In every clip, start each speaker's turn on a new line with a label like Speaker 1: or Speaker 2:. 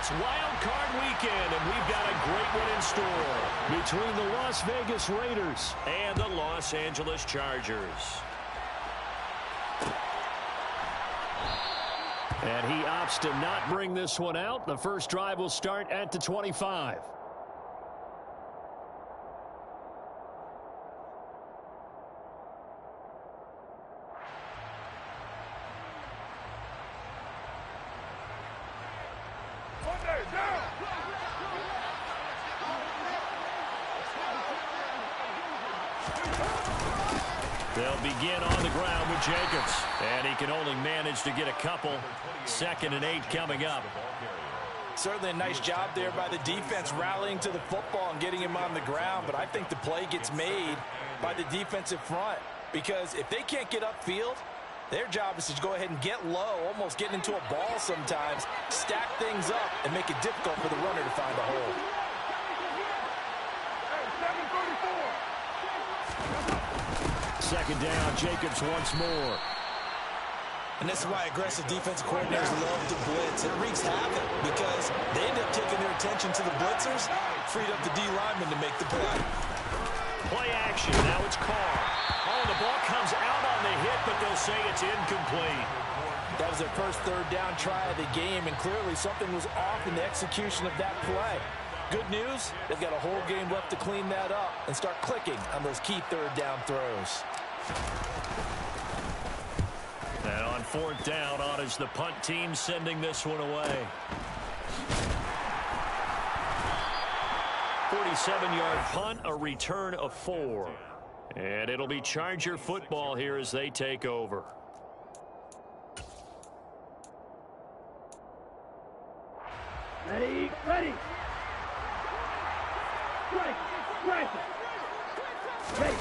Speaker 1: It's Wild Card Weekend, and we've got a great one in store between the Las Vegas Raiders and the Los Angeles Chargers. And he opts to not bring this one out. The first drive will start at the 25. They'll begin on the ground with Jacobs. And he can only manage to get a couple. 2nd and 8 coming up.
Speaker 2: Certainly a nice job there by the defense rallying to the football and getting him on the ground. But I think the play gets made by the defensive front. Because if they can't get upfield, their job is to go ahead and get low, almost get into a ball sometimes, stack things up, and make it difficult for the runner to find a hole.
Speaker 1: Second down, Jacobs once more.
Speaker 2: And this is why aggressive defensive coordinators love to blitz. It wreaks havoc because they end up taking their attention to the blitzers, freed up the D lineman to make the play.
Speaker 1: Play action. Now it's Carr. Oh, the ball comes out on the hit, but they'll say it's incomplete.
Speaker 2: That was their first third down try of the game, and clearly something was off in the execution of that play. Good news, they've got a whole game left to clean that up and start clicking on those key third down throws.
Speaker 1: And on 4th down, on is the punt team sending this one away. 47-yard punt, a return of 4. And it'll be Charger football here as they take over.
Speaker 3: Ready, ready. Strike. Ready.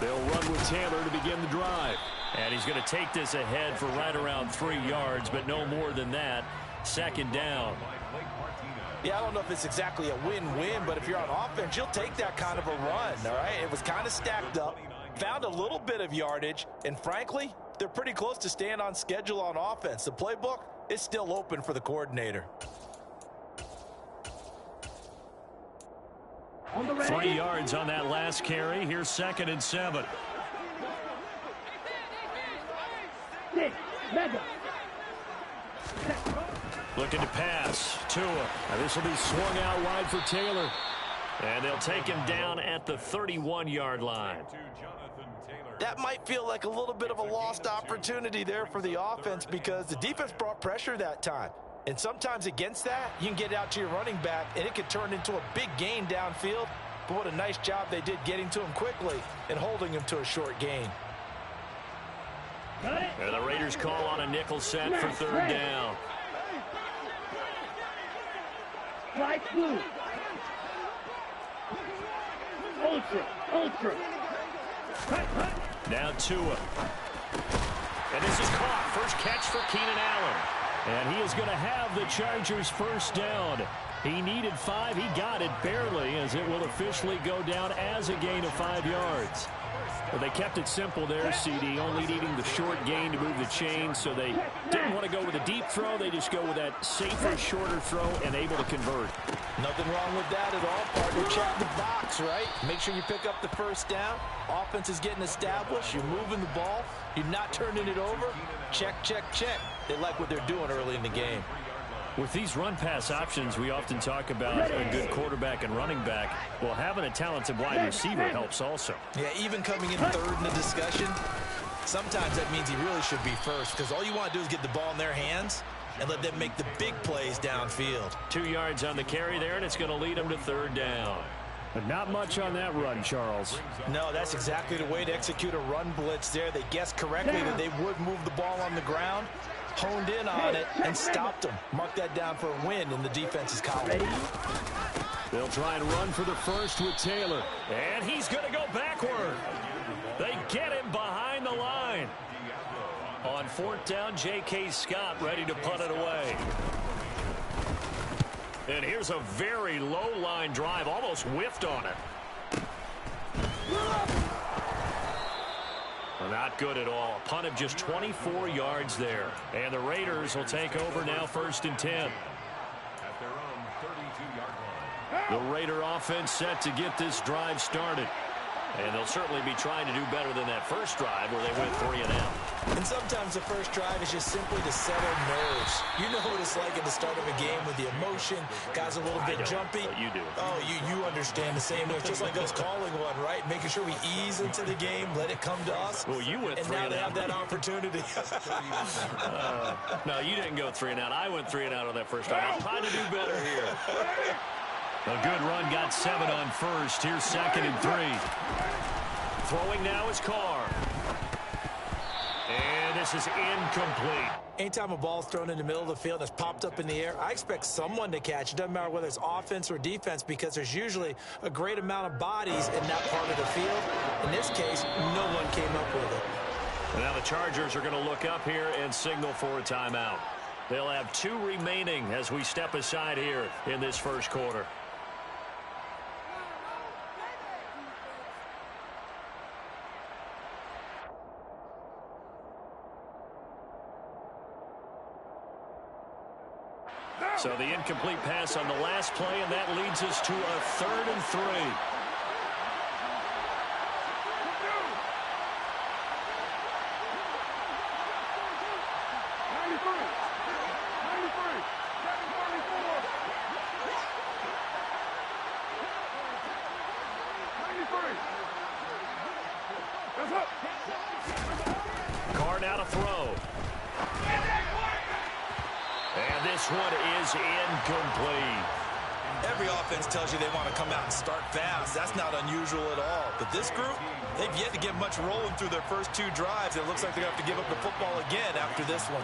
Speaker 1: They'll run with Taylor to begin the drive. And he's going to take this ahead for right around 3 yards, but no more than that. 2nd down.
Speaker 2: Yeah, I don't know if it's exactly a win-win, but if you're on offense, you'll take that kind of a run, all right? It was kind of stacked up, found a little bit of yardage, and frankly, they're pretty close to staying on schedule on offense. The playbook is still open for the coordinator.
Speaker 1: 3 yards on that last carry. Here's 2nd and 7. Looking to pass. Tua. This will be swung out wide for Taylor. And they'll take him down at the 31-yard line.
Speaker 2: That might feel like a little bit of a lost opportunity there for the offense because the defense brought pressure that time. And sometimes against that, you can get out to your running back, and it could turn into a big gain downfield. But what a nice job they did getting to him quickly and holding him to a short gain.
Speaker 1: And the Raiders call on a nickel set for 3rd down.
Speaker 3: Right blue. Ultra.
Speaker 1: Now Tua. And this is caught. First catch for Keenan Allen. And he is going to have the Chargers' first down. He needed 5. He got it barely, as it will officially go down as a gain of 5 yards. Well, they kept it simple there, CD, only needing the short gain to move the chain, so they didn't want to go with a deep throw. They just go with that safer, shorter throw and able to convert.
Speaker 2: Nothing wrong with that at all, partner. Check the box, right? Make sure you pick up the first down. Offense is getting established. You're moving the ball. You're not turning it over. Check. They like what they're doing early in the game.
Speaker 1: With these run-pass options, we often talk about a good quarterback and running back. Well, having a talented wide receiver helps also.
Speaker 2: Yeah, even coming in third in the discussion, sometimes that means he really should be first because all you want to do is get the ball in their hands and let them make the big plays downfield.
Speaker 1: 2 yards on the carry there, and it's going to lead them to 3rd down. But not much on that run, Charles.
Speaker 2: No, that's exactly the way to execute a run blitz there. They guessed correctly that they would move the ball on the ground, honed in on it, and stopped them. Mark that down for a win in the defense's column.
Speaker 1: They'll try and run for the first with Taylor. And he's going to go backward. They get him behind the line. On 4th down, J.K. Scott ready to punt it away. And here's a very low line drive, almost whiffed on it. Well, not good at all. Punt of just 24 yards there. And the Raiders will take over now 1st and 10.
Speaker 4: their own 32-yard line.
Speaker 1: The Raider offense set to get this drive started. And they'll certainly be trying to do better than that first drive where they went 3 and out.
Speaker 2: And sometimes the first drive is just simply to settle nerves. You know what it's like at the start of a game with the emotion. Guys a little bit jumpy.
Speaker 1: You do.
Speaker 2: Oh, you understand the same way. It's just like us calling one, right? Making sure we ease into the game, let it come to us.
Speaker 1: Well, you went 3 and out.
Speaker 2: And now they have that opportunity.
Speaker 1: No, you didn't go 3 and out. I went 3 and out on that first drive. I'm trying to do better here. A good run, got 7 on first. Here's 2nd and 3. Throwing now is Carr. And this is incomplete.
Speaker 2: Anytime a ball's thrown in the middle of the field that's popped up in the air, I expect someone to catch. It doesn't matter whether it's offense or defense because there's usually a great amount of bodies in that part of the field. In this case, no one came up with it.
Speaker 1: And now the Chargers are going to look up here and signal for a timeout. They'll have 2 remaining as we step aside here in this first quarter. So the incomplete pass on the last play, and that leads us to a 3rd and 3. Carr now to throw. And this one is incomplete.
Speaker 2: Every offense tells you they want to come out and start fast. That's not unusual at all. But this group, they've yet to get much rolling through their first 2 drives. It looks like they're going to have to give up the football again after this one.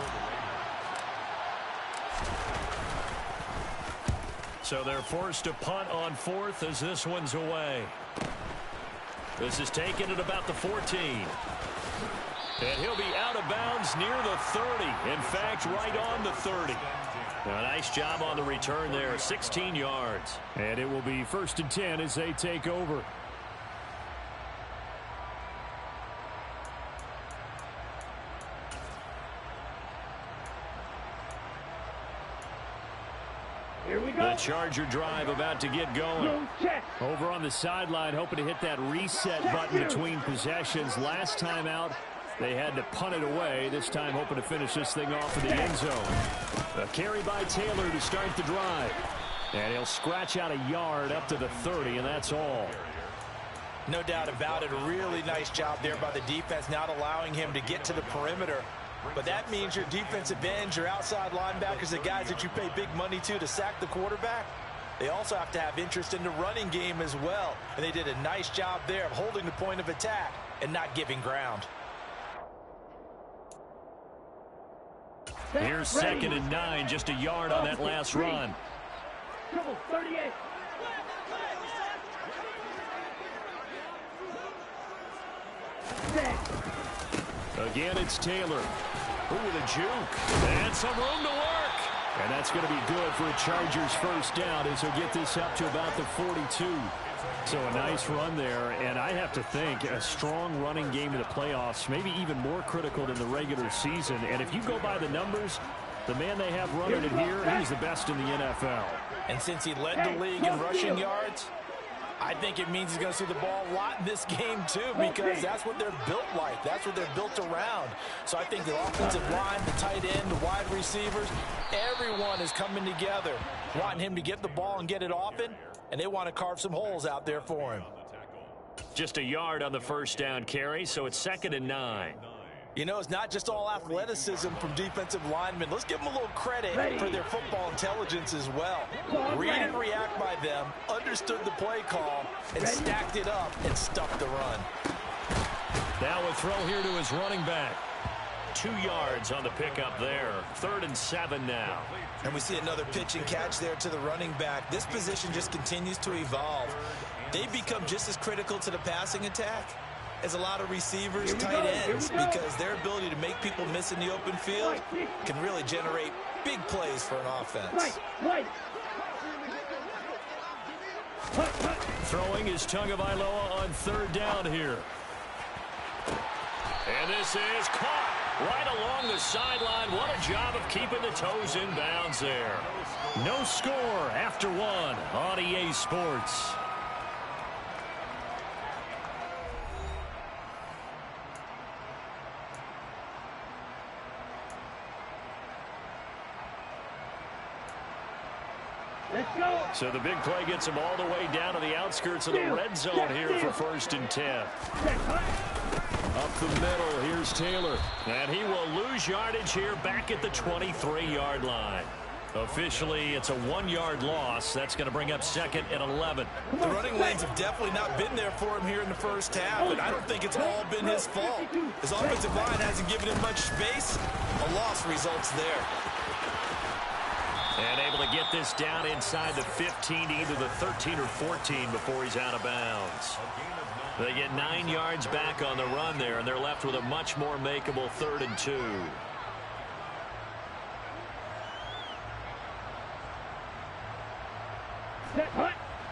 Speaker 1: So they're forced to punt on 4th as this one's away. This is taken at about the 14. And he'll be out of bounds near the 30. In fact, right on the 30. Now, nice job on the return there, 16 yards. And it will be 1st and 10 as they take over.
Speaker 3: Here we go.
Speaker 1: The Charger drive about to get going. Over on the sideline, hoping to hit that reset button between possessions. Last time out, they had to punt it away. This time hoping to finish this thing off in the end zone. A carry by Taylor to start the drive. And he'll scratch out a yard up to the 30, and that's all.
Speaker 2: No doubt about it. A really nice job there by the defense, not allowing him to get to the perimeter. But that means your defensive ends, your outside linebackers, the guys that you pay big money to sack the quarterback, they also have to have interest in the running game as well. And they did a nice job there of holding the point of attack and not giving ground.
Speaker 1: Here's 2nd and 9, just a yard on that last run.
Speaker 3: 38.
Speaker 1: Again, it's Taylor. Ooh, with a juke. And some room to work. And that's going to be good for a Chargers first down as he'll get this up to about the 42. So a nice run there, and I have to think a strong running game in the playoffs, maybe even more critical than the regular season. And if you go by the numbers, the man they have running it here, he's the best in the NFL.
Speaker 2: And since he led the league in rushing yards, I think it means he's going to see the ball a lot in this game, too, because that's what they're built like. That's what they're built around. So I think the offensive line, the tight end, the wide receivers, everyone is coming together, wanting him to get the ball and get it often, and they want to carve some holes out there for him.
Speaker 1: Just a yard on the first down carry, so it's 2nd and 9.
Speaker 2: You know, it's not just all athleticism from defensive linemen. Let's give them a little credit for their football intelligence as well. Read and react by them, understood the play call, and stacked it up and stuffed the run.
Speaker 1: Now a throw here to his running back. 2 yards on the pickup there. 3rd and 7 now.
Speaker 2: And we see another pitch and catch there to the running back. This position just continues to evolve. They become just as critical to the passing attack as a lot of receivers, tight ends, because their ability to make people miss in the open field can really generate big plays for an offense.
Speaker 1: Throwing is Tagovailoa on 3rd down here. And this is caught. Right along the sideline. What a job of keeping the toes in bounds there. No score after one on EA Sports.
Speaker 3: Let's go.
Speaker 1: So the big play gets him all the way down to the outskirts of the red zone here for 1st and 10. Up the middle, here's Taylor. And he will lose yardage here back at the 23-yard line. Officially, it's a 1-yard loss. That's going to bring up 2nd and 11.
Speaker 2: The running lanes have definitely not been there for him here in the first half, and I don't think it's all been his fault. His offensive line hasn't given him much space. A loss results there.
Speaker 1: And able to get this down inside the 15, either the 13 or 14 before he's out of bounds. They get 9 yards back on the run there, and they're left with a much more makeable 3rd and 2.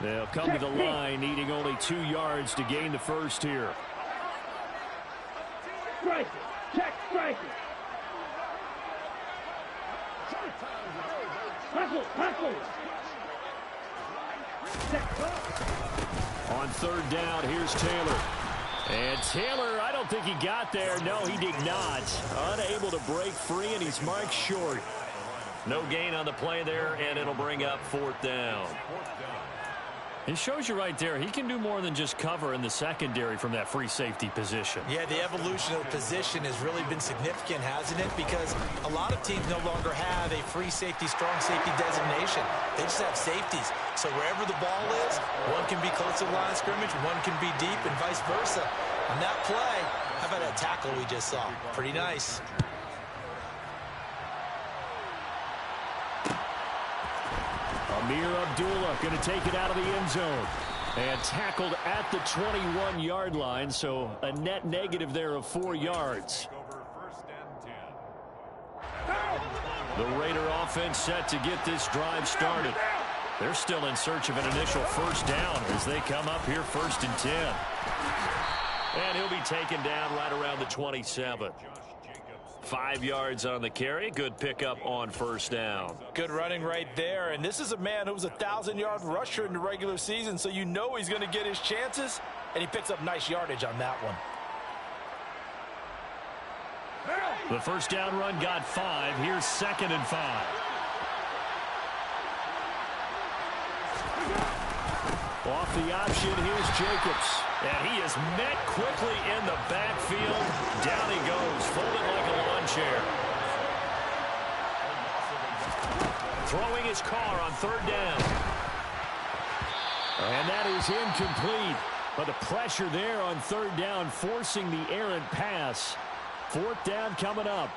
Speaker 1: They'll come to the line, needing only 2 yards to gain the first here.
Speaker 3: Strike it. Check strike it. Hustle, hustle.
Speaker 1: On 3rd down, here's Taylor. And Taylor, I don't think he got there. No, he did not. Unable to break free, and he's marked short. No gain on the play there, and it'll bring up 4th down. It shows you right there, he can do more than just cover in the secondary from that free safety position.
Speaker 2: Yeah, the evolution of the position has really been significant, hasn't it? Because a lot of teams no longer have a free safety, strong safety designation. They just have safeties. So wherever the ball is, one can be close to the line of scrimmage, one can be deep, and vice versa. On that play, how about that tackle we just saw? Pretty nice.
Speaker 1: Amir Abdullah going to take it out of the end zone. And tackled at the 21-yard line, so a net negative there of 4 yards. The Raider offense set to get this drive started. They're still in search of an initial 1st down as they come up here 1st and 10. And he'll be taken down right around the 27. 5 yards on the carry. Good pickup on 1st down.
Speaker 2: Good running right there. And this is a man who was a 1,000-yard rusher in the regular season, so you know he's going to get his chances. And he picks up nice yardage on that one.
Speaker 1: The 1st down run got 5. Here's 2nd and 5. Off the option, here's Jacobs. And he is met quickly in the backfield. Down he goes, folded like a lawn chair. Throwing his car on 3rd down. And that is incomplete. But the pressure there on 3rd down, forcing the errant pass. 4th down coming up.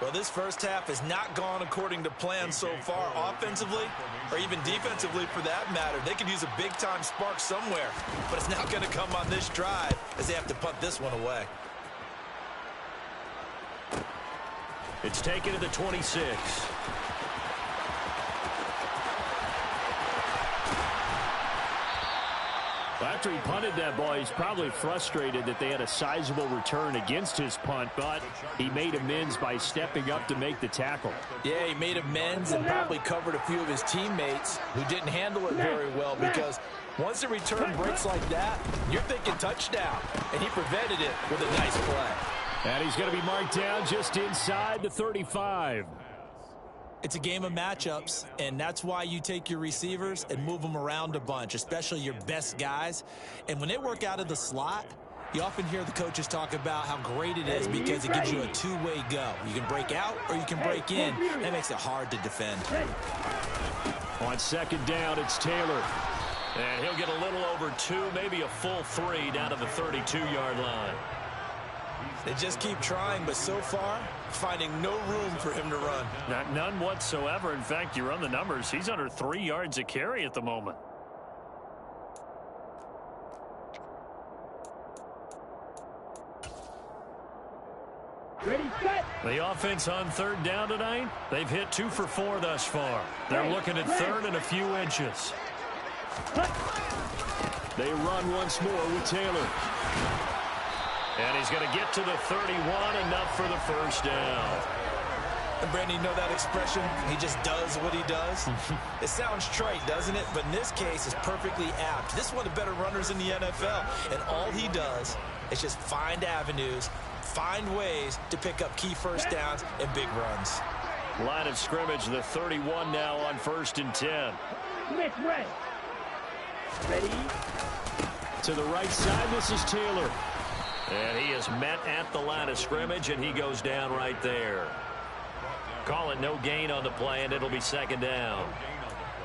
Speaker 2: Well, this first half has not gone according to plan so far, offensively or even defensively for that matter. They could use a big-time spark somewhere, but it's not going to come on this drive as they have to punt this one away.
Speaker 1: It's taken to the 26. After he punted that ball, he's probably frustrated that they had a sizable return against his punt, but he made amends by stepping up to make the tackle.
Speaker 2: Yeah, he made amends and probably covered a few of his teammates who didn't handle it very well, because once the return breaks like that, you're thinking touchdown, and he prevented it with a nice play.
Speaker 1: And he's going to be marked down just inside the 35.
Speaker 2: It's a game of matchups, and that's why you take your receivers and move them around a bunch, especially your best guys. And when they work out of the slot, you often hear the coaches talk about how great it is because it gives you a two-way go. You can break out or you can break in. That makes it hard to defend.
Speaker 1: On 2nd down, it's Taylor. And he'll get a little over 2, maybe a full 3 down to the 32-yard line.
Speaker 2: They just keep trying, but so far, finding no room for him to run.
Speaker 1: None whatsoever. In fact, you run the numbers. He's under 3 yards a carry at the moment.
Speaker 3: Ready, set.
Speaker 1: The offense on 3rd down tonight, they've hit 2 for 4 thus far. They're looking at 3rd and a few inches. They run once more with Taylor. And he's going to get to the 31, enough for the first down.
Speaker 2: And Brandon, you know that expression? He just does what he does. It sounds trite, doesn't it? But in this case, it's perfectly apt. This is one of the better runners in the NFL. And all he does is just find avenues, find ways to pick up key first downs and big runs.
Speaker 1: Line of scrimmage, the 31 now on 1st and 10.
Speaker 3: Smith red. Ready?
Speaker 1: To the right side, this is Taylor. And he is met at the line of scrimmage, and he goes down right there. Call it no gain on the play, and it'll be 2nd down.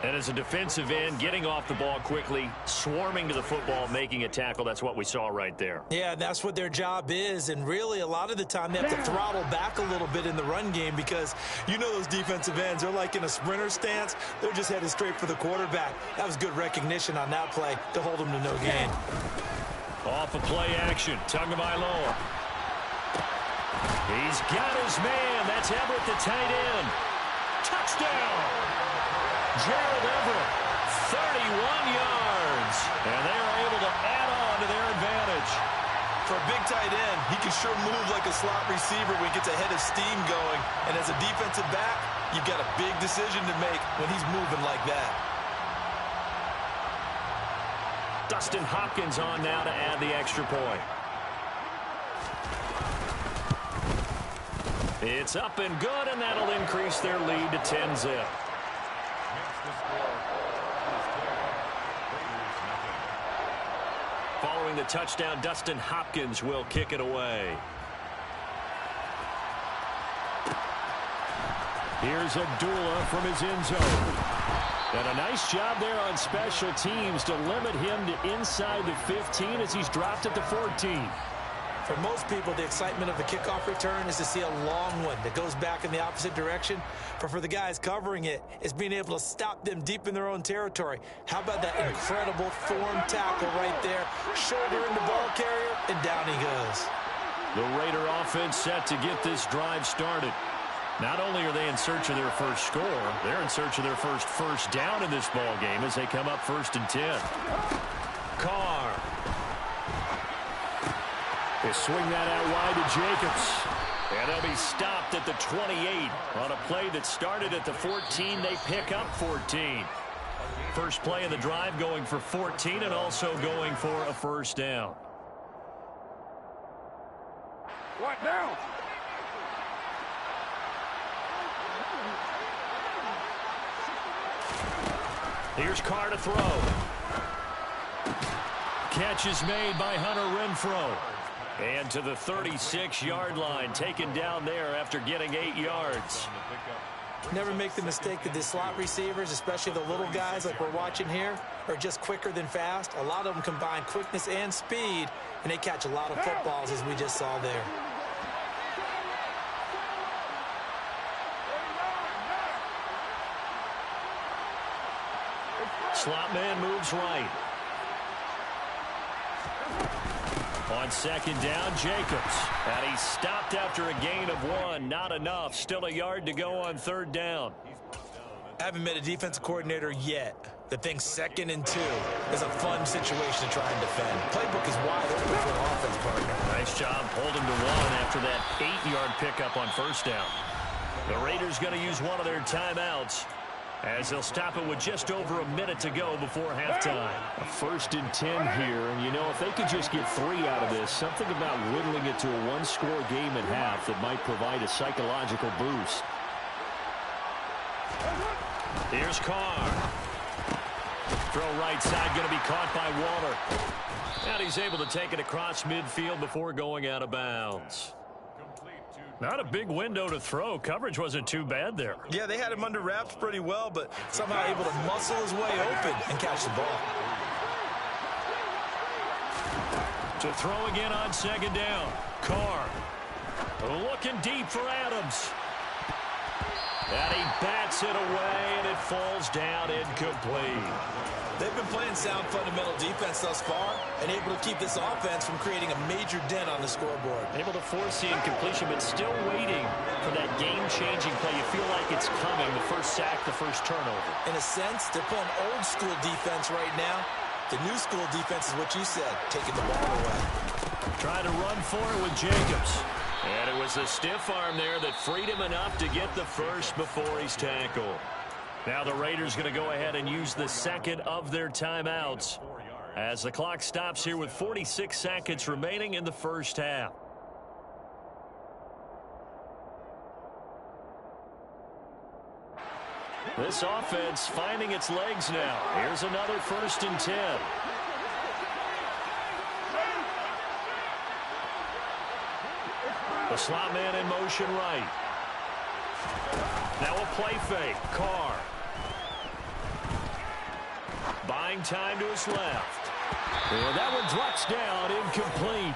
Speaker 1: And as a defensive end, getting off the ball quickly, swarming to the football, making a tackle, that's what we saw right there.
Speaker 2: Yeah, that's what their job is, and really a lot of the time they have to throttle back a little bit in the run game because you know those defensive ends, they're like in a sprinter stance. They're just headed straight for the quarterback. That was good recognition on that play to hold them to no gain.
Speaker 1: Off of play action, Tagovailoa. He's got his man. That's Everett, the tight end. Touchdown! Gerald Everett, 31 yards. And they are able to add on to their advantage.
Speaker 2: For a big tight end, he can sure move like a slot receiver when he gets a head of steam going. And as a defensive back, you've got a big decision to make when he's moving like that.
Speaker 1: Dustin Hopkins on now to add the extra point. It's up and good, and that'll increase their lead to 10-zip. Following the touchdown, Dustin Hopkins will kick it away. Here's Abdullah from his end zone. And a nice job there on special teams to limit him to inside the 15 as he's dropped at the 14.
Speaker 2: For most people, the excitement of the kickoff return is to see a long one that goes back in the opposite direction. But for the guys covering it, it's being able to stop them deep in their own territory. How about that incredible form tackle right there? Shoulder in the ball carrier, and down he goes.
Speaker 1: The Raider offense set to get this drive started. Not only are they in search of their first score, they're in search of their first down in this ball game as they come up 1st and 10. Carr. They swing that out wide to Jacobs. And they'll be stopped at the 28. On a play that started at the 14, they pick up 14. First play of the drive going for 14 and also going for a first down.
Speaker 3: What now?
Speaker 1: Here's Carr to throw. Catch is made by Hunter Renfrow. And to the 36-yard line, taken down there after getting 8 yards.
Speaker 2: Never make the mistake that the slot receivers, especially the little guys like we're watching here, are just quicker than fast. A lot of them combine quickness and speed, and they catch a lot of footballs, as we just saw there.
Speaker 1: Slot man moves right. On 2nd down, Jacobs. And he's stopped after a gain of 1. Not enough. Still a yard to go on 3rd down.
Speaker 2: I haven't met a defensive coordinator yet that thinks 2nd and 2 is a fun situation to try and defend. Playbook is wide open for an offense partner.
Speaker 1: Nice job holding to 1 after that 8-yard pickup on 1st down. The Raiders going to use one of their timeouts as they'll stop it with just over a minute to go before halftime. A 1st and 10 here, and you know, if they could just get 3 out of this, something about whittling it to a 1-score game at half that might provide a psychological boost. Here's Carr. Throw right side, going to be caught by Waller. And he's able to take it across midfield before going out of bounds. Not a big window to throw. Coverage wasn't too bad there.
Speaker 2: Yeah, they had him under wraps pretty well, but somehow able to muscle his way open and catch the ball.
Speaker 1: To throw again on 2nd down. Carr looking deep for Adams. And he bats it away, and it falls down incomplete.
Speaker 2: They've been playing sound fundamental defense thus far and able to keep this offense from creating a major dent on the scoreboard.
Speaker 1: Able to force the incompletion, but still waiting for that game-changing play. You feel like it's coming, the first sack, the first turnover.
Speaker 2: In a sense, they're playing old-school defense right now. The new school defense is what you said, taking the ball away.
Speaker 1: Trying to run for it with Jacobs. And it was a stiff arm there that freed him enough to get the first before he's tackled. Now the Raiders going to go ahead and use the second of their timeouts as the clock stops here with 46 seconds remaining in the first half. This offense finding its legs now. Here's another 1st and 10. The slot man in motion right. Now a play fake. Carr. Buying time to his left. And that one drops down, incomplete.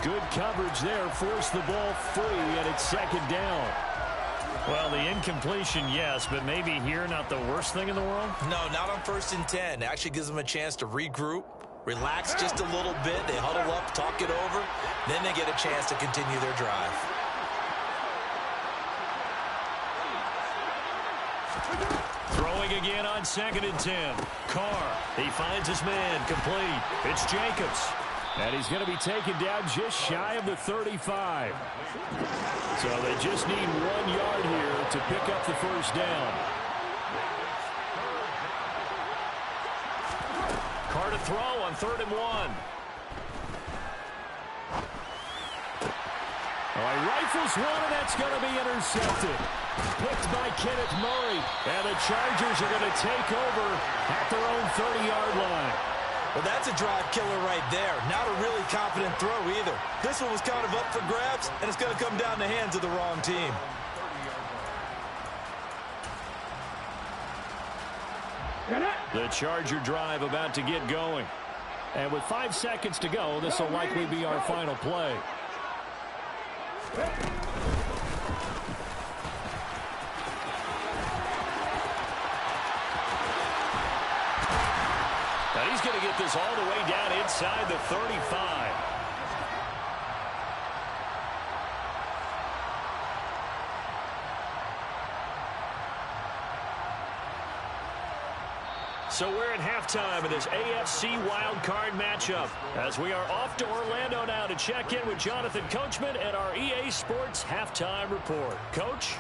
Speaker 1: Good coverage there. Forced the ball free, and it's 2nd down. Well, the incompletion, yes, but maybe here not the worst thing in the world?
Speaker 2: No, not on 1st and 10. It actually gives them a chance to regroup, relax just a little bit. They huddle up, talk it over. Then they get a chance to continue their drive.
Speaker 1: Throwing again on 2nd and 10. Carr, he finds his man, complete. It's Jacobs. And he's going to be taken down just shy of the 35. So they just need 1 yard here to pick up the first down. Carr to throw on 3rd and 1. Oh, he rifles one, and that's going to be intercepted. Picked by Kenneth Murray. And the Chargers are going to take over at their own 30-yard line.
Speaker 2: Well, that's a drive killer right there. Not a really confident throw either. This one was kind of up for grabs, and it's going to come down the hands of the wrong team.
Speaker 1: The Charger drive about to get going. And with 5 seconds to go, this will likely be our final play. And he's going to get this all the way down inside the 35. So we're at halftime of this AFC wildcard matchup as we are off to Orlando now to check in with Jonathan Coachman and our EA Sports halftime report. Coach?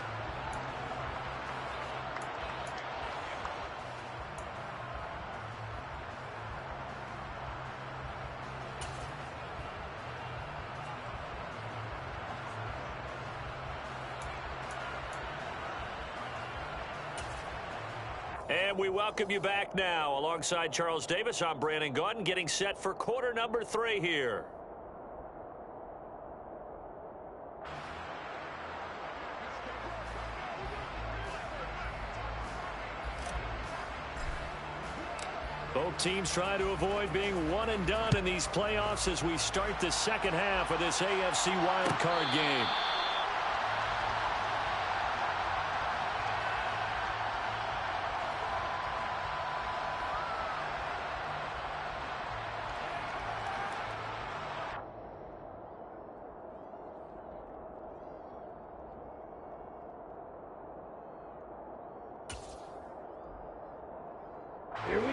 Speaker 1: And we welcome you back now. Alongside Charles Davis, I'm Brandon Gaudin, getting set for quarter number 3 here. Both teams try to avoid being one and done in these playoffs as we start the second half of this AFC wildcard game.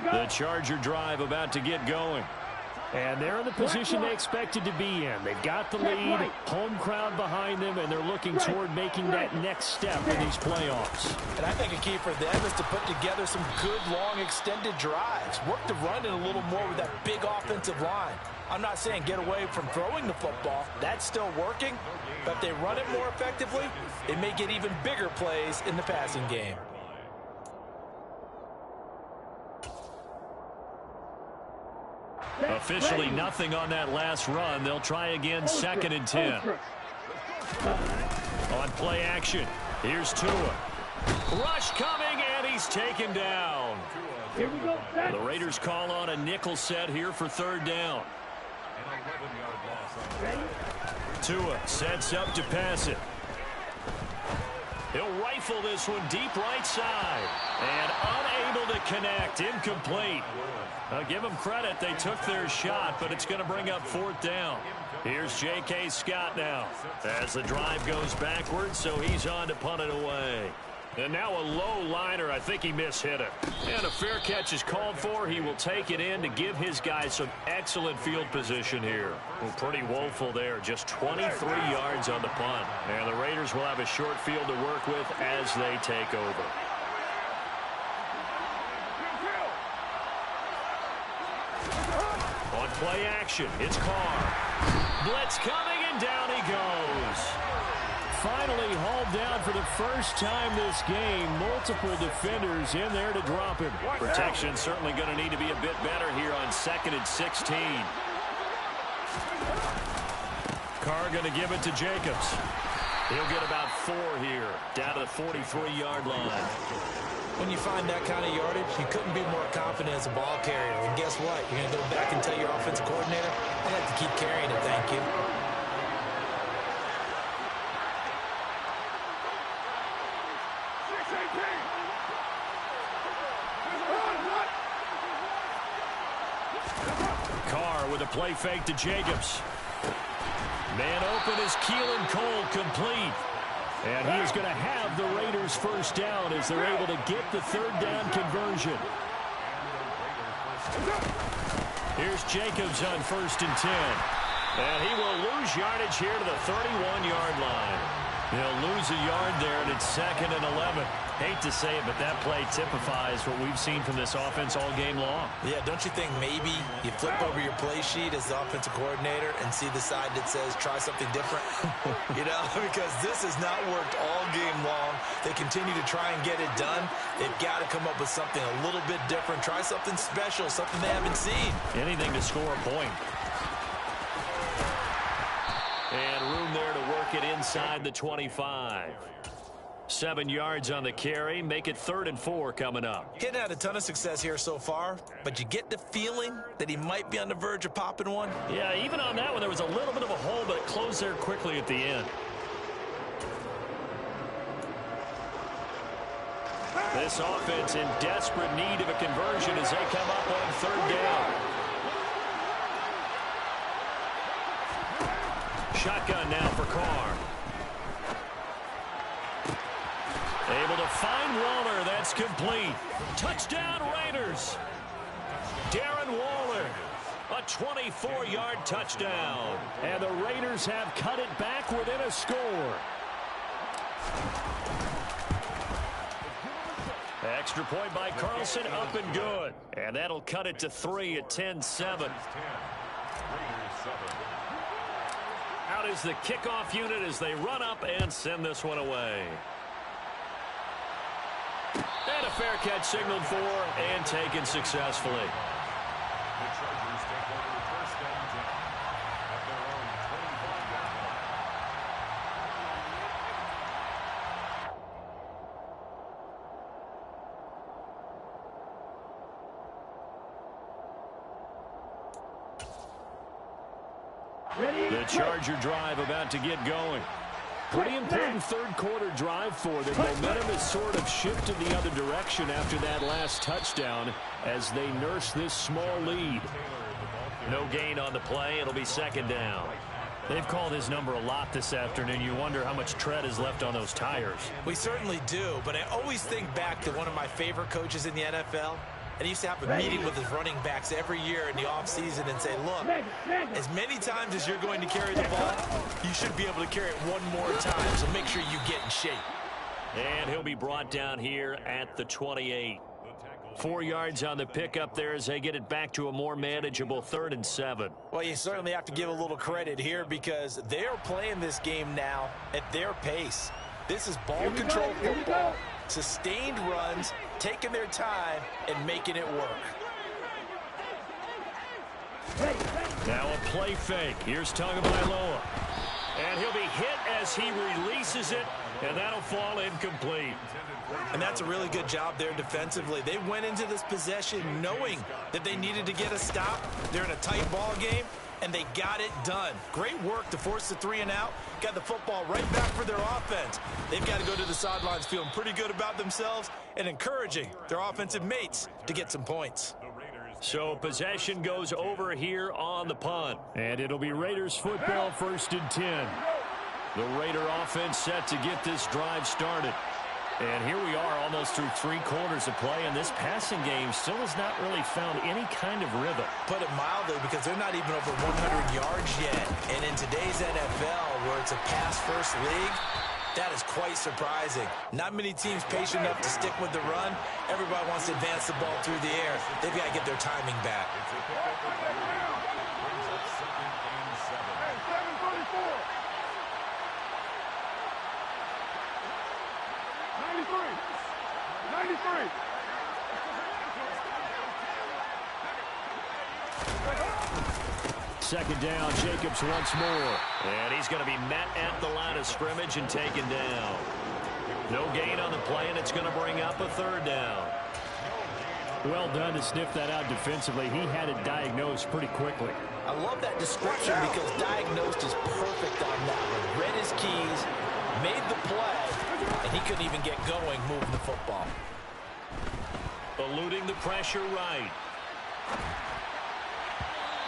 Speaker 1: The Charger drive about to get going. And they're in the position they expected to be in. They've got the lead, home crowd behind them, and they're looking toward making that next step in these playoffs.
Speaker 2: And I think a key for them is to put together some good, long, extended drives. Work the run in a little more with that big offensive line. I'm not saying get away from throwing the football. That's still working. But if they run it more effectively, it may get even bigger plays in the passing game.
Speaker 1: Officially nothing on that last run. They'll try again, 2nd and 10. On play action, here's Tua. Rush coming, and he's taken down.
Speaker 3: Here we go.
Speaker 1: The Raiders call on a nickel set here for 3rd down. Tua sets up to pass it. He'll rifle this one deep right side. And unable to connect. Incomplete. Give them credit. They took their shot, but it's going to bring up 4th down. Here's J.K. Scott now as the drive goes backwards, so he's on to punt it away. And now a low liner. I think he mishit it. And a fair catch is called for. He will take it in to give his guys some excellent field position here. Well, pretty woeful there. Just 23 yards on the punt. And the Raiders will have a short field to work with as they take over. On play action, it's Carr. Blitz coming, and down he goes. Finally hauled down for the first time this game. Multiple defenders in there to drop him. Protection certainly going to need to be a bit better here on 2nd and 16. Carr going to give it to Jacobs. He'll get about 4 here, down to the 43-yard line.
Speaker 2: When you find that kind of yardage, you couldn't be more confident as a ball carrier. And guess what? You're going to go back and tell your offensive coordinator, I'd like to keep carrying it, thank you.
Speaker 1: Carr with a play fake to Jacobs. Man open is Keelan Cole, complete. And he is going to have the Raiders first down as they're able to get the 3rd down conversion. Here's Jacobs on 1st and 10. And he will lose yardage here to the 31-yard line. He'll lose a yard there, and it's 2nd and 11. Hate to say it, but that play typifies what we've seen from this offense all game long.
Speaker 2: Yeah, don't you think maybe you flip over your play sheet as the offensive coordinator and see the side that says try something different? You know, because this has not worked all game long. They continue to try and get it done. They've got to come up with something a little bit different. Try something special, something they haven't seen.
Speaker 1: Anything to score a point. And room there to work it inside the 25. 7 yards on the carry. Make it 3rd and 4 coming up.
Speaker 2: Getting had a ton of success here so far, but you get the feeling that he might be on the verge of popping one.
Speaker 1: Yeah, even on that one, there was a little bit of a hole, but it closed there quickly at the end. This offense in desperate need of a conversion as they come up on 3rd down. Shotgun now for Carr. Able to find Waller. That's complete. Touchdown, Raiders. Darren Waller. A 24-yard touchdown. And the Raiders have cut it back within a score. Extra point by Carlson, up and good. And that'll cut it to 3 at 10-7. Out is the kickoff unit as they run up and send this one away. And a fair catch signaled for and taken successfully.
Speaker 4: The Chargers take over 1st and 10 at their own 25-yard
Speaker 3: Ready?
Speaker 1: The Charger drive about to get going. Pretty important 3rd quarter drive for them. Momentum has sort of shifted the other direction after that last touchdown as they nurse this small lead. No gain on the play. It'll be 2nd down. They've called his number a lot this afternoon. You wonder how much tread is left on those tires.
Speaker 2: We certainly do, but I always think back to one of my favorite coaches in the NFL. And he used to have a meeting with his running backs every year in the offseason and say, look, as many times as you're going to carry the ball, you should be able to carry it one more time, so make sure you get in shape.
Speaker 1: And he'll be brought down here at the 28. 4 yards on the pickup there as they get it back to a more manageable 3rd and 7.
Speaker 2: Well, you certainly have to give a little credit here because they're playing this game now at their pace. This is ball control football, sustained runs, taking their time, and making it work.
Speaker 1: Now a play fake. Here's Tagovailoa. And he'll be hit as he releases it, and that'll fall incomplete.
Speaker 2: And that's a really good job there defensively. They went into this possession knowing that they needed to get a stop. They're in a tight ball game, and they got it done. Great work to force the 3 and out. Got the football right back for their offense. They've got to go to the sidelines feeling pretty good about themselves and encouraging their offensive mates to get some points.
Speaker 1: So possession goes over here on the punt. And it'll be Raiders football, 1st and 10. The Raider offense set to get this drive started. And here we are almost through 3 quarters of play, and this passing game still has not really found any kind of rhythm.
Speaker 2: Put it mildly, because they're not even over 100 yards yet. And in today's NFL, where it's a pass-first league, that is quite surprising. Not many teams patient enough to stick with the run. Everybody wants to advance the ball through the air. They've got to get their timing back.
Speaker 4: Brings up 2nd and 7.
Speaker 3: Hey, 7:34. 93.
Speaker 1: Second down, Jacobs once more. And he's going to be met at the line of scrimmage and taken down. No gain on the play, and it's going to bring up a 3rd down. Well done to sniff that out defensively. He had it diagnosed pretty quickly.
Speaker 2: I love that description because diagnosed is perfect on that one. Read his keys, made the play, and he couldn't even get going moving the football.
Speaker 1: Eluding the pressure right.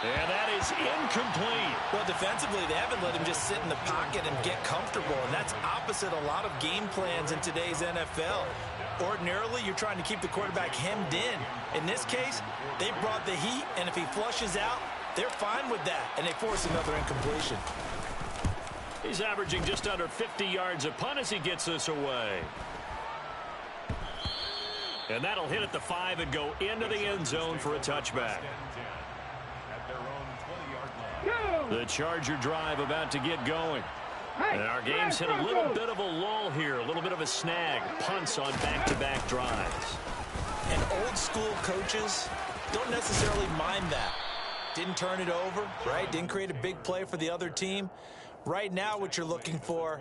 Speaker 1: And that is incomplete.
Speaker 2: Well, defensively, they haven't let him just sit in the pocket and get comfortable, and that's opposite a lot of game plans in today's NFL. Ordinarily, you're trying to keep the quarterback hemmed in. In this case, they brought the heat, and if he flushes out, they're fine with that, and they force another incompletion.
Speaker 1: He's averaging just under 50 yards a punt as he gets this away. And that'll hit at the 5 and go into the end zone for a touchback. The Charger drive about to get going. And our game's hit a little bit of a lull here, a little bit of a snag. Punts on back-to-back drives.
Speaker 2: And old-school coaches don't necessarily mind that. Didn't turn it over, right? Didn't create a big play for the other team. Right now, what you're looking for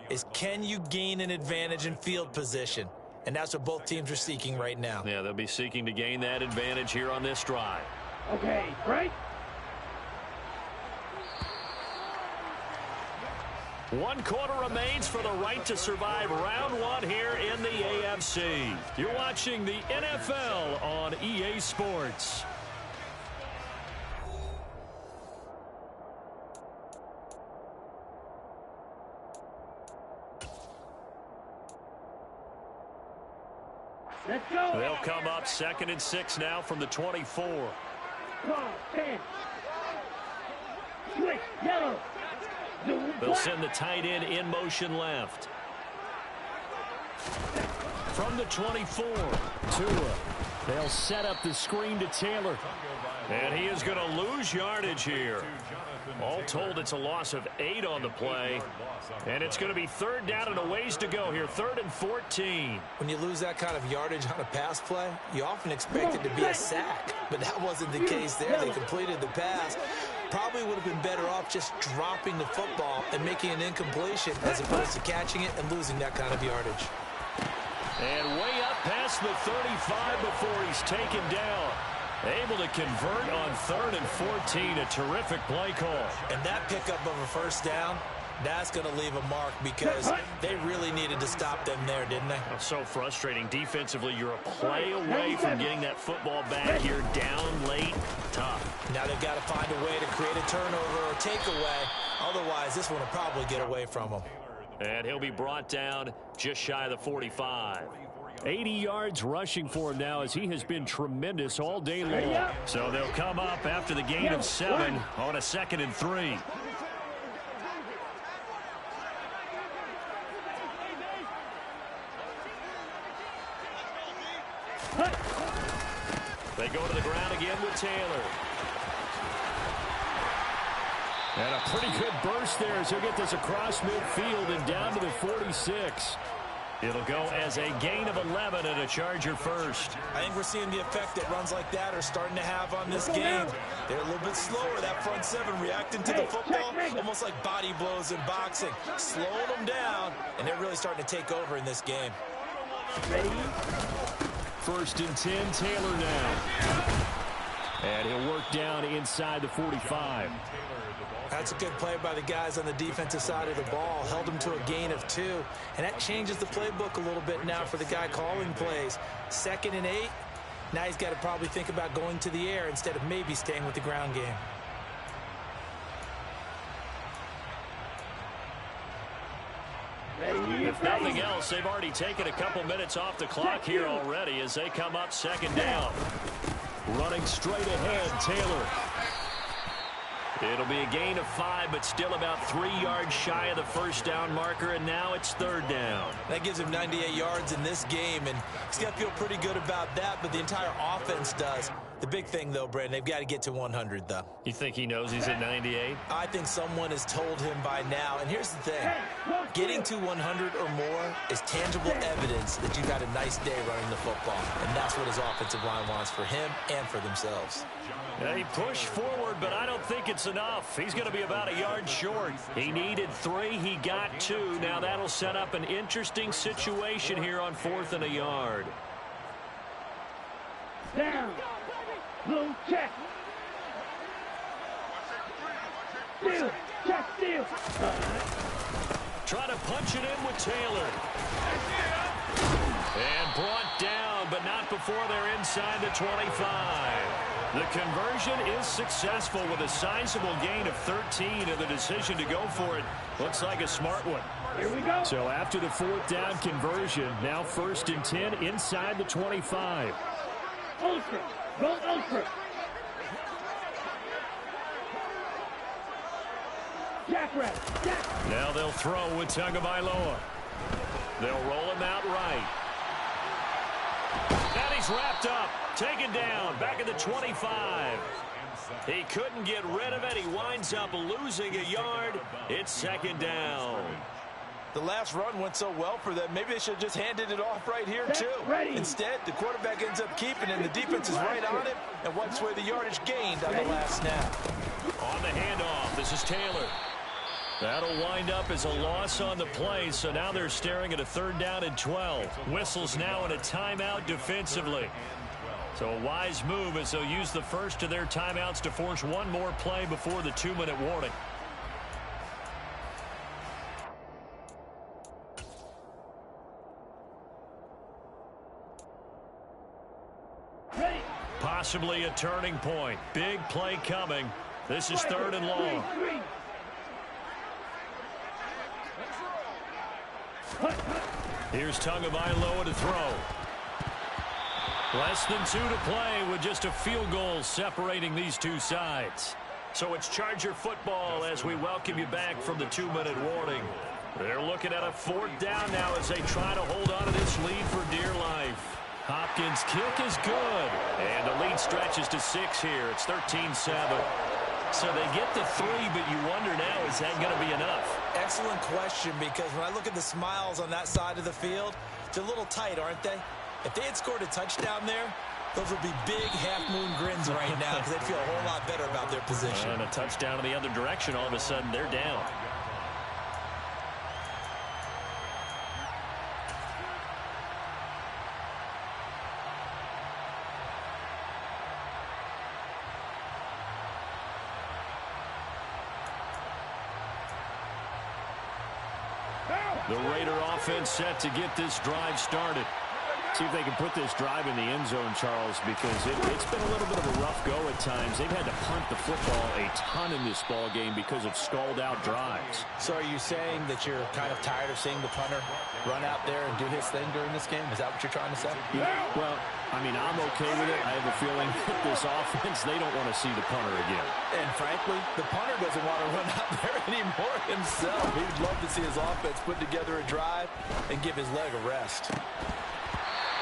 Speaker 2: is, can you gain an advantage in field position? And that's what both teams are seeking right now.
Speaker 1: Yeah, they'll be seeking to gain that advantage here on this drive.
Speaker 3: Okay, right?
Speaker 1: 1 quarter remains for the right to survive round 1 here in the AFC. You're watching the NFL on EA Sports.
Speaker 3: Let's go.
Speaker 1: They'll come up 2nd and 6 now from the 24.
Speaker 3: Come on, 10. Switch, yellow.
Speaker 1: They'll send the tight end in motion left. From the 24, Tua. They'll set up the screen to Taylor. And he is going to lose yardage here. All told, it's a loss of 8 on the play. And it's going to be 3rd down and a ways to go here. 3rd and 14.
Speaker 2: When you lose that kind of yardage on a pass play, you often expect it to be a sack. But that wasn't the case there. They completed the pass. Probably would have been better off just dropping the football and making an incompletion as opposed to catching it and losing that kind of yardage.
Speaker 1: And way up past the 35 before he's taken down. Able to convert on 3rd and 14. A terrific play call.
Speaker 2: And that pickup of a 1st down, that's going to leave a mark because they really needed to stop them there, didn't they?
Speaker 1: So frustrating. Defensively, you're a play away from getting that football back here down late. Tough.
Speaker 2: Now they've got to find a way to create a turnover or takeaway. Otherwise, this one will probably get away from them.
Speaker 1: And he'll be brought down just shy of the 45. 80 yards rushing for him now as he has been tremendous all day long. So they'll come up after the gain of 7 on a 2nd and 3. They go to the ground again with Taylor. And a pretty good burst there as he'll get this across midfield and down to the 46. It'll go as a gain of 11 and a Charger first.
Speaker 2: I think we're seeing the effect that runs like that are starting to have on this game. They're a little bit slower, that front 7, reacting to the football, almost like body blows in boxing. Slowing them down, and they're really starting to take over in this game.
Speaker 3: Ready?
Speaker 1: 1st and 10, Taylor now. And he'll work down inside the 45.
Speaker 2: That's a good play by the guys on the defensive side of the ball. Held them to a gain of 2. And that changes the playbook a little bit now for the guy calling plays. 2nd and 8. Now he's got to probably think about going to the air instead of maybe staying with the ground game.
Speaker 3: Ready?
Speaker 1: If nothing else, else, they've already taken a couple minutes off the clock here already as they come up second down. Running straight ahead, Taylor. It'll be a gain of 5, but still about 3 yards shy of the first down marker, and now it's third down.
Speaker 2: That gives him 98 yards in this game, and he's got to feel pretty good about that, but the entire offense does. The big thing, though, Brandon, they've got to get to 100, though.
Speaker 1: You think he knows he's at 98?
Speaker 2: I think someone has told him by now. And here's the thing. Getting to 100 or more is tangible evidence that you've had a nice day running the football. And that's what his offensive line wants for him and for themselves.
Speaker 1: He pushed forward, but I don't think it's enough. He's going to be about a yard short. He needed 3. He got 2. Now that'll set up an interesting situation here on 4th and a yard.
Speaker 3: Down. Blue check. Steal. Check steal.
Speaker 1: Try to punch it in with Taylor. And brought down, but not before they're inside the 25. The conversion is successful with a sizable gain of 13, and the decision to go for it looks like a smart one.
Speaker 3: Here we go.
Speaker 1: So after the 4th down conversion, now 1st and 10 inside the 25.
Speaker 3: Ultra. Go ultra. Jackrabbit. Jack.
Speaker 1: Now they'll throw with Tagovailoa. They'll roll him out right. And he's wrapped up. Taken down. Back at the 25. He couldn't get rid of it. He winds up losing a yard. It's second down.
Speaker 2: The last run went so well for them. Maybe they should have just handed it off right here, too. Instead, the quarterback ends up keeping it, and the defense is right on it and wipes away the yardage gained on the last snap.
Speaker 1: On the handoff, this is Taylor. That'll wind up as a loss on the play, so now they're staring at a 3rd down and 12. Whistles now in a timeout defensively. So a wise move as they'll use the first of their timeouts to force one more play before the 2-minute warning. Possibly a turning point. Big play coming. This is 3rd and long. Here's Tagovailoa to throw. Less than 2 to play with just a field goal separating these two sides. So it's Charger football as we welcome you back from the 2-minute warning. They're looking at a 4th down now as they try to hold on to this lead for dear life. Hopkins' kick is good. And the lead stretches to 6 here. It's 13-7. So they get the 3, but you wonder now, is that going to be enough?
Speaker 2: Excellent question, because when I look at the smiles on that side of the field, they're a little tight, aren't they? If they had scored a touchdown there, those would be big half-moon grins right now because they'd feel a whole lot better about their position.
Speaker 1: And a touchdown in the other direction, all of a sudden they're down. The Raider offense set to get this drive started. See if they can put this drive in the end zone, Charles, because it's been a little bit of a rough go at times. They've had to punt the football a ton in this ball game because of stalled-out drives.
Speaker 2: So are you saying that you're kind of tired of seeing the punter run out there and do his thing during this game? Is that what you're trying to say?
Speaker 1: Yeah, well, I mean, I'm okay with it. I have a feeling that this offense, they don't want to see the punter again.
Speaker 2: And frankly, the punter doesn't want to run out there anymore himself. He'd love to see his offense put together a drive and give his leg a rest.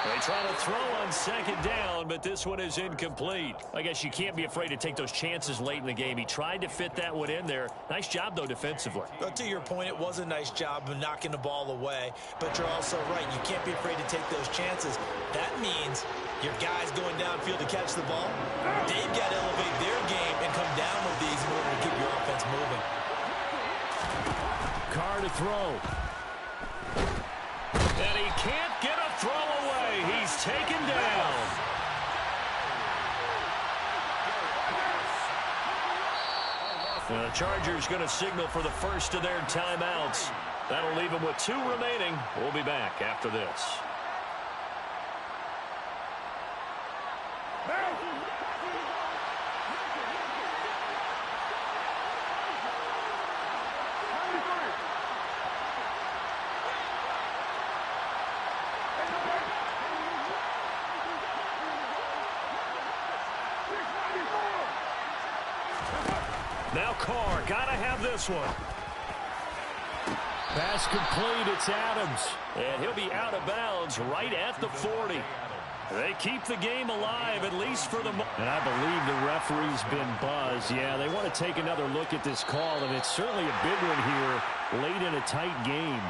Speaker 1: They try to throw on 2nd down, but this one is incomplete. I guess you can't be afraid to take those chances late in the game. He tried to fit that one in there. Nice job, though, defensively.
Speaker 2: But to your point, it was a nice job of knocking the ball away. But you're also right. You can't be afraid to take those chances. That means your guys going downfield to catch the ball, they've got to elevate their game and come down with these in order to keep your offense moving.
Speaker 1: Carr to throw. And he can't get a throw away. He's taken down. The Chargers going to signal for the first of their timeouts. That'll leave them with 2 remaining. We'll be back after this. Now Carr, got to have this one. Pass complete, it's Adams. And he'll be out of bounds right at the 40. They keep the game alive, at least for the moment. And I believe the referee's been buzzed. Yeah, they want to take another look at this call, and it's certainly a big one here late in a tight game.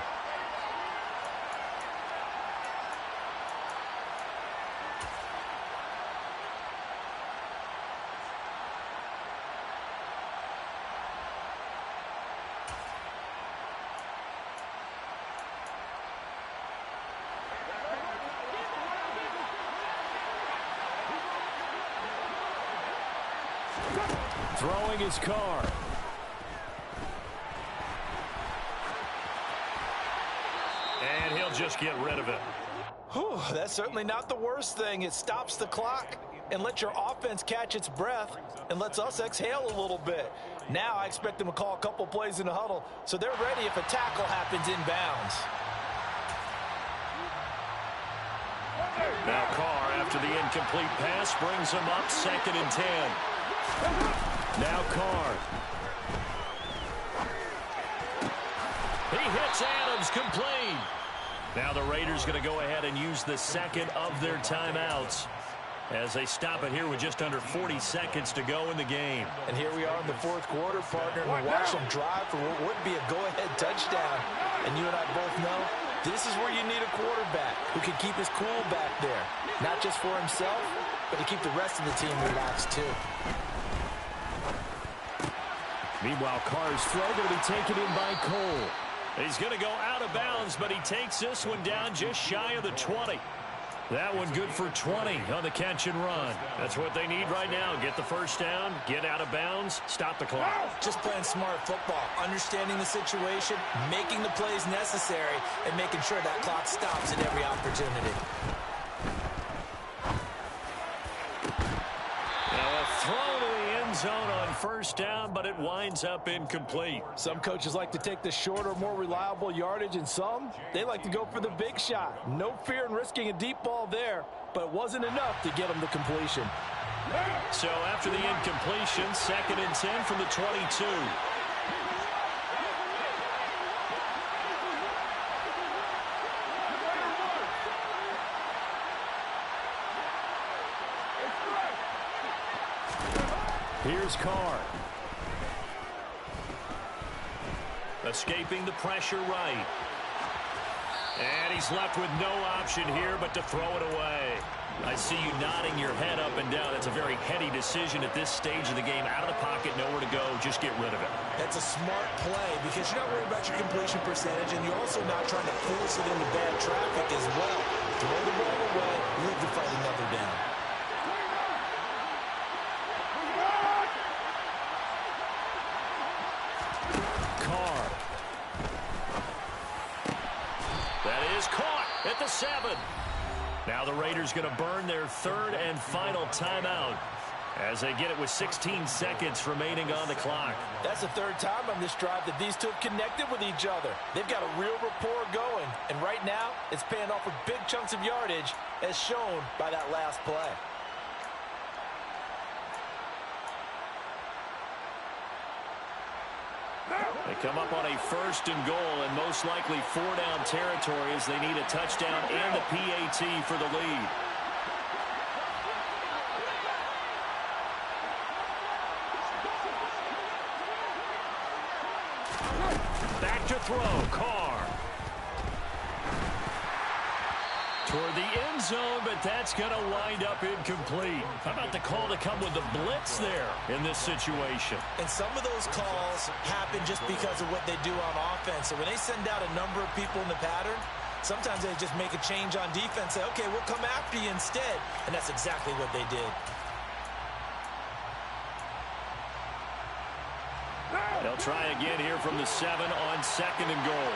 Speaker 1: Throwing his Carr. And he'll just get rid of it.
Speaker 2: Whew, that's certainly not the worst thing. It stops the clock and lets your offense catch its breath and lets us exhale a little bit. Now I expect them to call a couple plays in the huddle so they're ready if a tackle happens inbounds.
Speaker 1: Now Carr, after the incomplete pass, brings him up 2nd and 10. Now Carr. He hits Adams complete. Now the Raiders going to go ahead and use the second of their timeouts as they stop it here with just under 40 seconds to go in the game.
Speaker 2: And here we are in the 4th quarter, partner, and we watch them drive for what would be a go-ahead touchdown. And you and I both know this is where you need a quarterback who can keep his cool back there. Not just for himself, but to keep the rest of the team relaxed too.
Speaker 1: Meanwhile, Carr's throw going to be taken in by Cole. He's going to go out of bounds, but he takes this one down just shy of the 20. That one good for 20 on the catch and run. That's what they need right now. Get the first down, get out of bounds, stop the clock.
Speaker 2: Just playing smart football, understanding the situation, making the plays necessary, and making sure that clock stops at every opportunity.
Speaker 1: Throw to the end zone on first down, but it winds up incomplete.
Speaker 2: Some coaches like to take the shorter, more reliable yardage, and some, they like to go for the big shot. No fear in risking a deep ball there, but it wasn't enough to get them the completion.
Speaker 1: So after the incompletion, 2nd and 10 from the 22. Here's Carr. Escaping the pressure right. And he's left with no option here but to throw it away. I see you nodding your head up and down. That's a very heady decision at this stage of the game. Out of the pocket, nowhere to go. Just get rid of it.
Speaker 2: That's a smart play because you're not worried about your completion percentage, and you're also not trying to force it into bad traffic as well. Throw the ball away, live to fight another down. At the 7. Now the Raiders going to burn their 3rd and final timeout as they get it with 16 seconds remaining on the clock. That's the 3rd time on this drive that these two have connected with each other. They've got a real rapport going, and right now it's paying off with big chunks of yardage as shown by that last play.
Speaker 1: They come up on a 1st and goal and most likely 4-down territory as they need a touchdown and a PAT for the lead. Back to throw, Carr. Toward the end zone, but that's going to wind up incomplete. How about the call to come with the blitz there in this situation?
Speaker 2: And some of those calls happen just because of what they do on offense. So when they send out a number of people in the pattern, sometimes they just make a change on defense, say, okay, we'll come after you instead. And that's exactly what they did.
Speaker 1: They'll try again here from the 7 on 2nd and goal.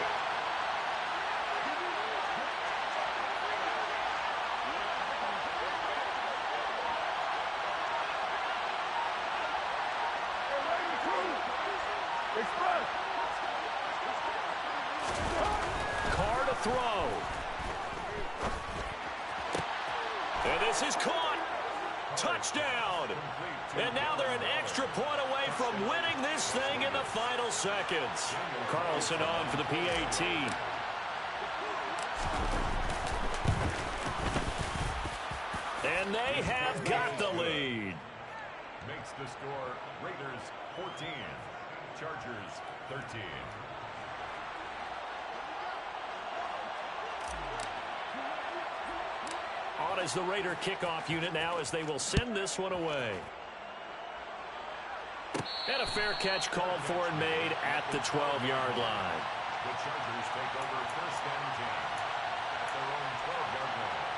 Speaker 1: Carr to throw. And this is caught. touchdown. And now they're an extra point away from winning this thing in the final seconds. Carlson on for the PAT. And they have got the lead.
Speaker 4: Makes the score Raiders 14, Chargers 13.
Speaker 1: On is the Raider kickoff unit now as they will send this one away. And a fair catch called for and made at the 12-yard line.
Speaker 4: The Chargers take over first and 10 at their own 12-yard line.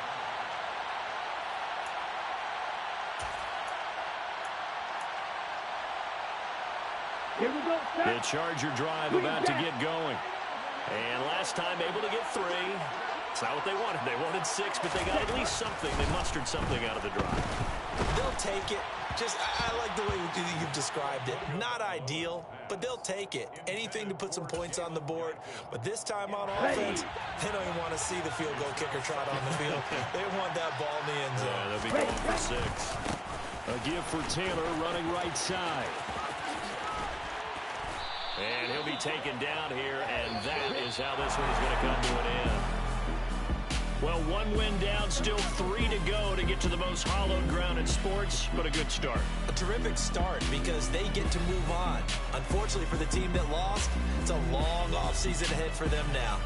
Speaker 3: Here we go,
Speaker 1: The Charger drive about to get going. And last time able to get 3. It's not what they wanted. They wanted 6, but they got at least something. They mustered something out of the drive.
Speaker 2: They'll take it. I like the way you've described it. Not ideal, but they'll take it. Anything to put some points on the board. But this time on offense, they don't even want to see the field goal kicker trot on the field. They want that ball in the end zone.
Speaker 1: Yeah, they'll be going for 6. A give for Taylor running right side. And he'll be taken down here, and that is how this one is going to come to an end. Well, 1 win down, still 3 to go to get to the most hallowed ground in sports, but a good start.
Speaker 2: A terrific start because they get to move on. Unfortunately for the team that lost, it's a long offseason ahead for them now.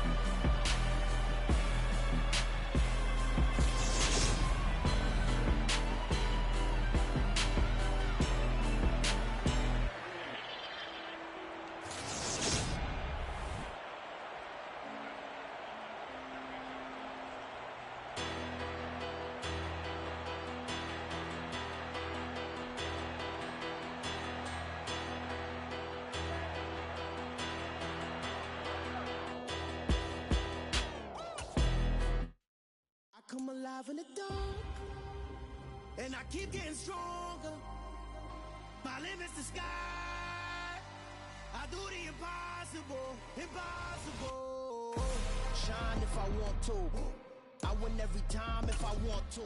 Speaker 5: Come alive in the dark, and I keep getting stronger. My limit's the sky. I do the impossible, impossible. Shine if I want to. I win every time if I want to.